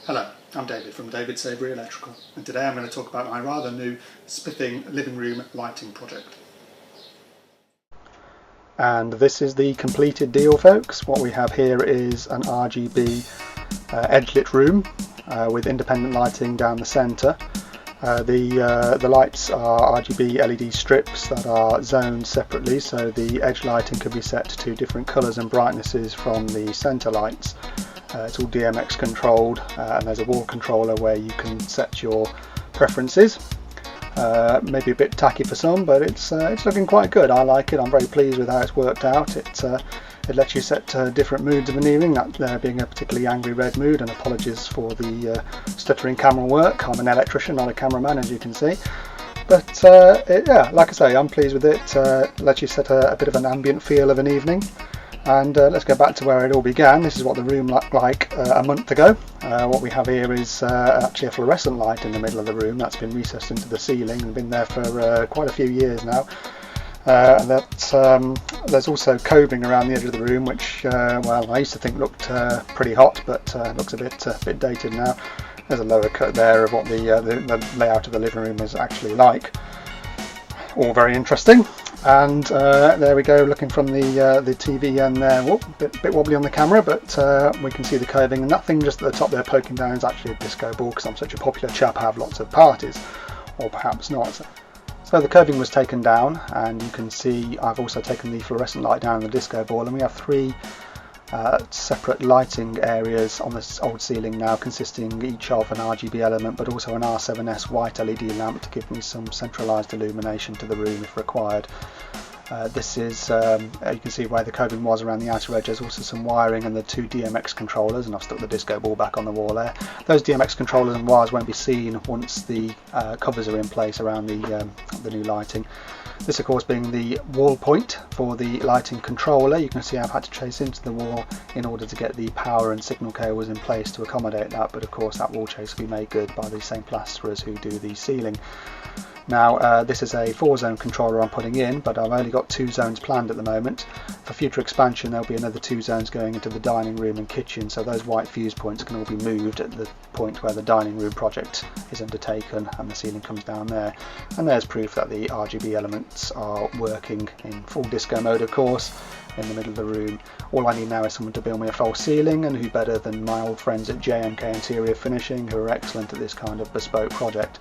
Hello, I'm David from David Savory Electrical, and today I'm going to talk about my rather new spiffing living room lighting project. And this is the completed deal, folks. What we have here is an RGB edge-lit room with independent lighting down the centre. The lights are RGB LED strips that are zoned separately, so the edge lighting can be set to different colours and brightnesses from the centre lights. It's all DMX controlled, and there's a wall controller where you can set your preferences. Maybe a bit tacky for some, but it's looking quite good. I like it. I'm very pleased with how it's worked out. It lets you set different moods of an evening, that being a particularly angry red mood, and apologies for the stuttering camera work. I'm an electrician, not a cameraman, as you can see. But yeah, like I say, I'm pleased with it. Lets you set a bit of an ambient feel of an evening. And let's go back to where it all began. This is what the room looked like a month ago. What we have here is actually a fluorescent light in the middle of the room that's been recessed into the ceiling and been there for quite a few years now. There's also coving around the edge of the room, which well, I used to think looked pretty hot, but looks a bit dated now. There's a lower cut there of what the layout of the living room is actually like. All very interesting. And there we go, looking from the TV, and bit wobbly on the camera, but we can see the curving, and that thing just at the top there poking down is actually a disco ball, because I'm such a popular chap, I have lots of parties, or perhaps not. So the curving was taken down, and you can see I've also taken the fluorescent light down on the disco ball, and we have three separate lighting areas on this old ceiling now, consisting each of an RGB element but also an R7S white LED lamp to give me some centralised illumination to the room if required. This is, you can see where the coving was around the outer edge. There's also some wiring and the two DMX controllers, and I've stuck the disco ball back on the wall there. Those DMX controllers and wires won't be seen once the covers are in place around the new lighting. This of course being the wall point for the lighting controller. You can see I've had to chase into the wall in order to get the power and signal cables in place to accommodate that, but of course that wall chase will be made good by the same plasterers who do the ceiling. Now this is a 4-zone controller I'm putting in, but I've only got 2 zones planned at the moment. For future expansion there'll be another 2 zones going into the dining room and kitchen, so those white fuse points can all be moved at the point where the dining room project is undertaken and the ceiling comes down there. And there's proof that the RGB elements are working in full disco mode, of course, in the middle of the room. All I need now is someone to build me a false ceiling, and who better than my old friends at JMK Interior Finishing, who are excellent at this kind of bespoke project.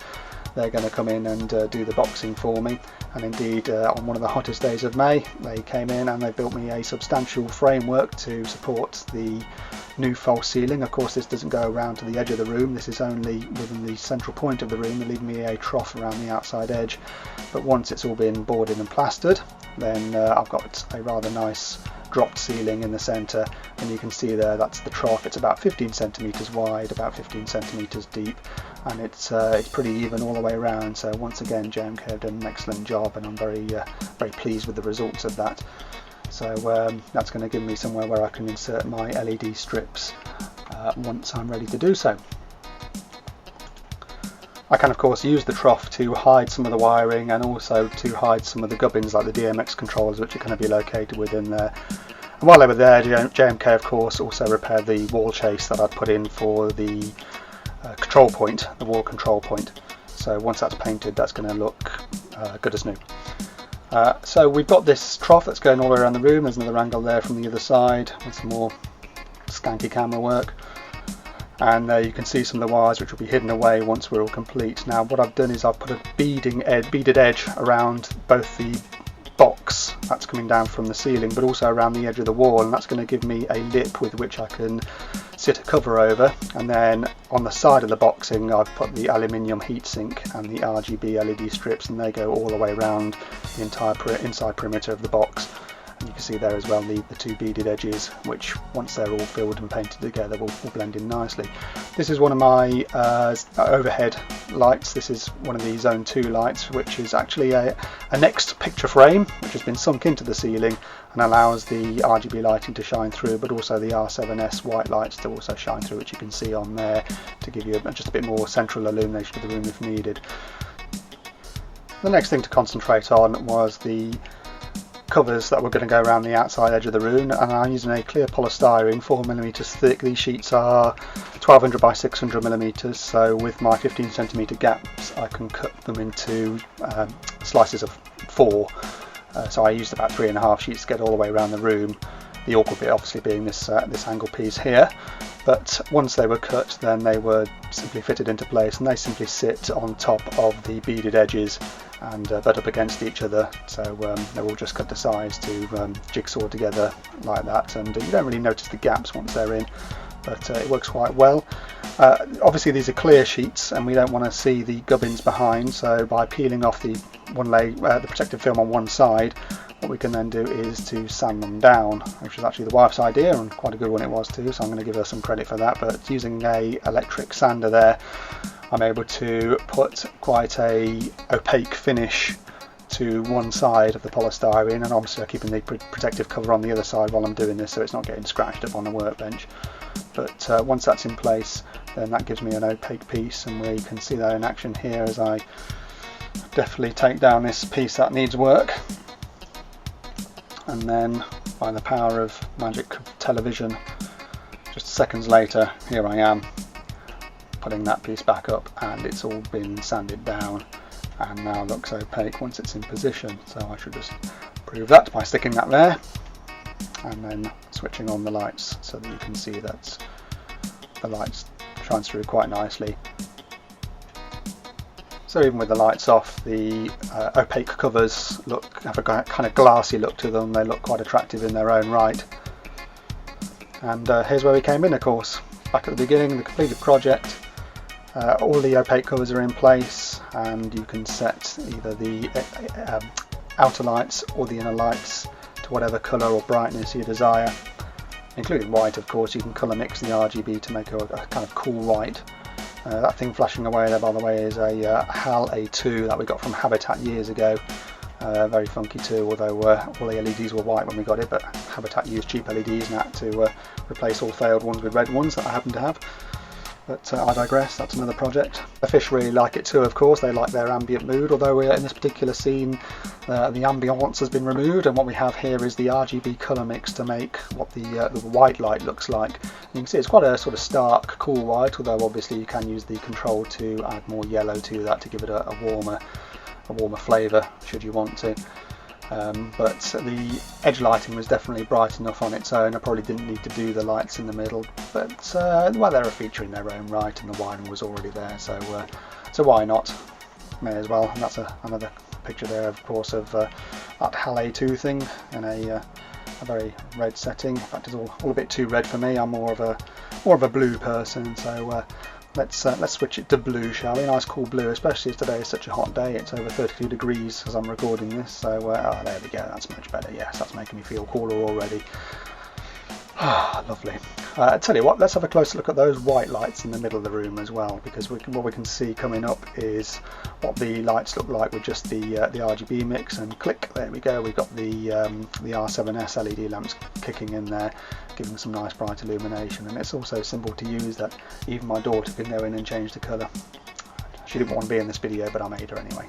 They're going to come in and do the boxing for me, and indeed on one of the hottest days of May they came in and they built me a substantial framework to support the new false ceiling. Of course this doesn't go around to the edge of the room, this is only within the central point of the room, leaving me a trough around the outside edge. But once it's all been boarded and plastered, then I've got a rather nice dropped ceiling in the centre, and you can see there that's the trough. It's about 15 centimetres wide, about 15 centimetres deep, and it's pretty even all the way around. So once again JMK have done an excellent job, and I'm very pleased with the results of that. So that's going to give me somewhere where I can insert my LED strips once I'm ready to do so. I can of course use the trough to hide some of the wiring, and also to hide some of the gubbins like the DMX controllers, which are going to be located within there. And while they were there, JMK of course also repaired the wall chase that I'd put in for the control point, the wall control point. So once that's painted, that's going to look good as new. So we've got this trough that's going all the way around the room. There's another angle there from the other side with some more skanky camera work. And you can see some of the wires which will be hidden away once we're all complete. Now what I've done is I've put a beaded edge around both the box that's coming down from the ceiling, but also around the edge of the wall, and that's going to give me a lip with which I can sit a cover over. And then on the side of the boxing I've put the aluminium heatsink and the RGB LED strips, and they go all the way around the entire inside perimeter of the box. And you can see there as well the 2 beaded edges, which once they're all filled and painted together will blend in nicely. This is one of my overhead lights. This is one of the Zone 2 lights, which is actually a next picture frame which has been sunk into the ceiling and allows the RGB lighting to shine through, but also the R7S white lights to also shine through, which you can see on there to give you just a bit more central illumination of the room if needed. The next thing to concentrate on was the covers that were going to go around the outside edge of the room, and I'm using a clear polystyrene 4mm thick. These sheets are 1200 by 600mm, so with my 15cm gaps I can cut them into slices of 4. So I used about 3.5 sheets to get all the way around the room. The awkward bit obviously being this angle piece here, but once they were cut then they were simply fitted into place, and they simply sit on top of the beaded edges and butt up against each other, so they're all just cut to size to jigsaw together like that, and you don't really notice the gaps once they're in, but it works quite well. Obviously these are clear sheets and we don't want to see the gubbins behind, so by peeling off the protective film on one side, what we can then do is to sand them down, which was actually the wife's idea, and quite a good one it was too, so I'm going to give her some credit for that. But using a electric sander there, I'm able to put quite a opaque finish to one side of the polystyrene, and obviously I'm keeping the protective cover on the other side while I'm doing this, so it's not getting scratched up on the workbench. But once that's in place, then that gives me an opaque piece, and we can see that in action here as I definitely take down this piece that needs work. And then by the power of magic of television, just seconds later, here I am putting that piece back up, and it's all been sanded down and now looks opaque once it's in position. So I should just prove that by sticking that there and then switching on the lights so that you can see that the lights shines through quite nicely. So even with the lights off, the opaque covers have a kind of glassy look to them. They look quite attractive in their own right. And here's where we came in, of course. Back at the beginning, the completed project. All the opaque covers are in place, and you can set either the outer lights or the inner lights to whatever colour or brightness you desire, including white, of course. You can colour mix the RGB to make a kind of cool white. That thing flashing away there, by the way, is a HAL A2 that we got from Habitat years ago. Very funky too, although all the LEDs were white when we got it, but Habitat used cheap LEDs now to replace all failed ones with red ones that I happen to have. But I digress, that's another project. The fish really like it too, of course. They like their ambient mood, although in this particular scene the ambience has been removed, and what we have here is the RGB colour mix to make what the white light looks like. And you can see it's quite a sort of stark, cool white, although obviously you can use the control to add more yellow to that to give it a warmer flavour should you want to. But the edge lighting was definitely bright enough on its own. I probably didn't need to do the lights in the middle, but well, they're a feature in their own right, and the wiring was already there, so why not? May as well. And that's another picture there, of course, of that HAL A2 thing in a very red setting. In fact, it's all a bit too red for me. I'm more of a blue person, so let's switch it to blue, shall we? Nice cool blue, especially as today is such a hot day. It's over 32 degrees as I'm recording this, so there we go, that's much better. Yes, that's making me feel cooler already. Ah, lovely. I tell you what, let's have a closer look at those white lights in the middle of the room as well, because what we can see coming up is what the lights look like with just the RGB mix, and click, there we go, we've got the R7S LED lamps kicking in there, giving some nice bright illumination, and it's also simple to use that even my daughter can go in and change the colour. She didn't want to be in this video, but I made her anyway.